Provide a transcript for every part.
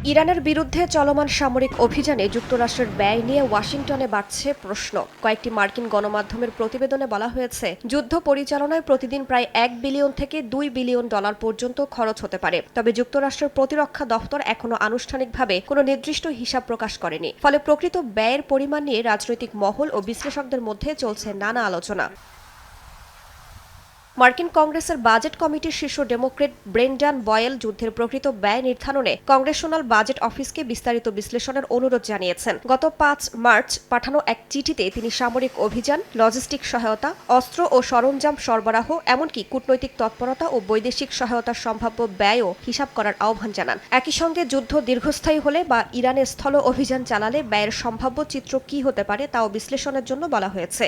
ইরানের বিরুদ্ধে চলমান সামরিক অভিযানে যুক্তরাষ্ট্রের ব্যয় নিয়ে ওয়াশিংটনে বাড়ছে প্রশ্ন। কয়েকটি মার্কিন গণমাধ্যমের প্রতিবেদনে বলা হয়েছে, যুদ্ধ পরিচালনায় প্রতিদিন প্রায় $1 বিলিয়ন থেকে $2 বিলিয়ন পর্যন্ত খরচ হতে পারে। তবে যুক্তরাষ্ট্রের প্রতিরক্ষা দফতর এখনো আনুষ্ঠানিকভাবে কোনো নির্দিষ্ট হিসাব প্রকাশ করেনি। ফলে প্রকৃত ব্যয়ের পরিমাণ নিয়ে রাজনৈতিক মহল ও বিশ্লেষকদের মধ্যে চলছে নানা আলোচনা। মার্কিন কংগ্রেসের বাজেট কমিটির শীর্ষ ডেমোক্রেট ব্রেন্ডান বয়েল যুদ্ধের প্রকৃত ব্যয় নির্ধারণে কংগ্রেশনাল বাজেট অফিসকে বিস্তারিত বিশ্লেষণের অনুরোধ জানিয়েছেন। গত 5 মার্চ পাঠানো এক চিঠিতে তিনি সামরিক অভিযান, লজিস্টিক সহায়তা, অস্ত্র ও সরঞ্জাম সরবরাহ, এমনকি কূটনৈতিক তৎপরতা ও বৈদেশিক সহায়তার সম্ভাব্য ব্যয়ও হিসাব করার আহ্বান জানান। একই সঙ্গে যুদ্ধ দীর্ঘস্থায়ী হলে বা ইরানে স্থল অভিযান চালালে ব্যয়ের সম্ভাব্য চিত্র কী হতে পারে তাও বিশ্লেষণের জন্য বলা হয়েছে।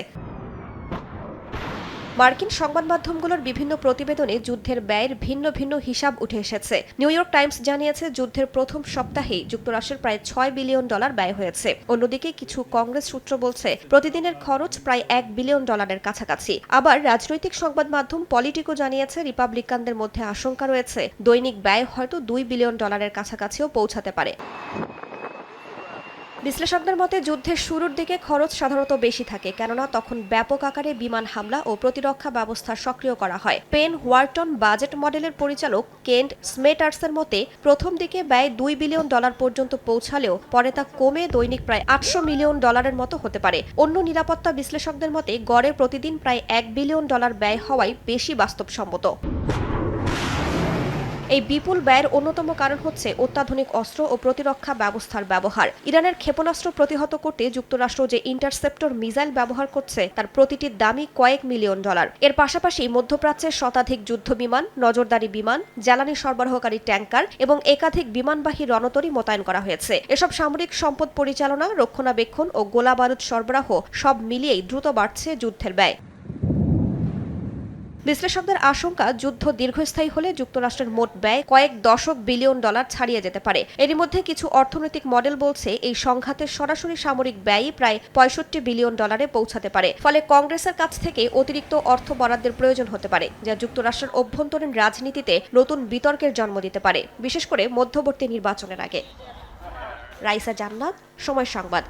মার্কিন সংবাদ মাধ্যমগুলোর বিভিন্ন প্রতিবেদনে যুদ্ধের ব্যয়ের ভিন্ন ভিন্ন হিসাব উঠে এসেছে। নিউ ইয়র্ক টাইমস জানিয়েছে, যুদ্ধের প্রথম সপ্তাহেই যুক্তরাষ্ট্রের প্রায় $6 বিলিয়ন ব্যয় হয়েছে। অন্যদিকে কিছু কংগ্রেস সূত্র বলছে, প্রতিদিনের খরচ প্রায় $1 বিলিয়ন কাছাকাছি। আবার রাজনৈতিক সংবাদ মাধ্যম পলিটিকো জানিয়েছে, রিপাবলিকানদের মধ্যে আশঙ্কা রয়েছে দৈনিক ব্যয় হয়তো $2 বিলিয়ন কাছাকাছিও পৌঁছাতে পারে। বিশ্লেষকদের মতে, যুদ্ধের শুরুর দিকে খরচ সাধারণত বেশি থাকে, কেননা তখন ব্যাপক আকারে বিমান হামলা ও প্রতিরক্ষা ব্যবস্থা সক্রিয় করা হয়। পেন ওয়ার্টন বাজেট মডেলের পরিচালক কেন্ট স্মেটার্সের মতে, প্রথম দিকে ব্যয় $2 বিলিয়ন পর্যন্ত পৌঁছালেও পরে তা কমে দৈনিক প্রায় $800 মিলিয়ন মতো হতে পারে। অন্য নিরাপত্তা বিশ্লেষকদের মতে, গড়ে প্রতিদিন প্রায় $1 বিলিয়ন ব্যয় হওয়াই বেশি বাস্তবসম্মত। এই বিপুল ব্যয়ের অন্যতম কারণ হচ্ছে অত্যাধুনিক অস্ত্র ও প্রতিরক্ষা ব্যবস্থার ব্যবহার। ইরানের ক্ষেপণাস্ত্র প্রতিহত করতে যুক্তরাষ্ট্র যে ইন্টারসেপ্টর মিসাইল ব্যবহার করছে তার প্রতিটির দামই কয়েক মিলিয়ন ডলার। এর পাশাপাশি মধ্যপ্রাচ্যের শতাধিক যুদ্ধবিমান, নজরদারি বিমান, জ্বালানি সরবরাহকারী ট্যাঙ্কার এবং একাধিক বিমানবাহী রণতরী মোতায়েন করা হয়েছে। এসব সামরিক সম্পদ পরিচালনা, রক্ষণাবেক্ষণ ও গোলাবারুদ সরবরাহ সব মিলিয়েই দ্রুত বাড়ছে যুদ্ধের ব্যয়। বিশ্লেষকদের আশঙ্কা, যুদ্ধ দীর্ঘস্থায়ী হলে যুক্তরাষ্ট্রের মোট ব্যয় কয়েক দশক বিলিয়ন ডলার ছাড়িয়ে যেতে পারে। এরই মধ্যে কিছু অর্থনৈতিক মডেল বলছে, এই সংঘাতের সরাসরি সামরিক ব্যয়ই প্রায় $65 বিলিয়ন পৌঁছাতে পারে। ফলে কংগ্রেসের কাছ থেকে অতিরিক্ত অর্থ বরাদ্দের প্রয়োজন হতে পারে, যা যুক্তরাষ্ট্রের অভ্যন্তরীণ রাজনীতিতে নতুন বিতর্কের জন্ম দিতে পারে, বিশেষ করে মধ্যবর্তী নির্বাচনের আগে। রাইসা জান্নাত, সময় সংবাদ।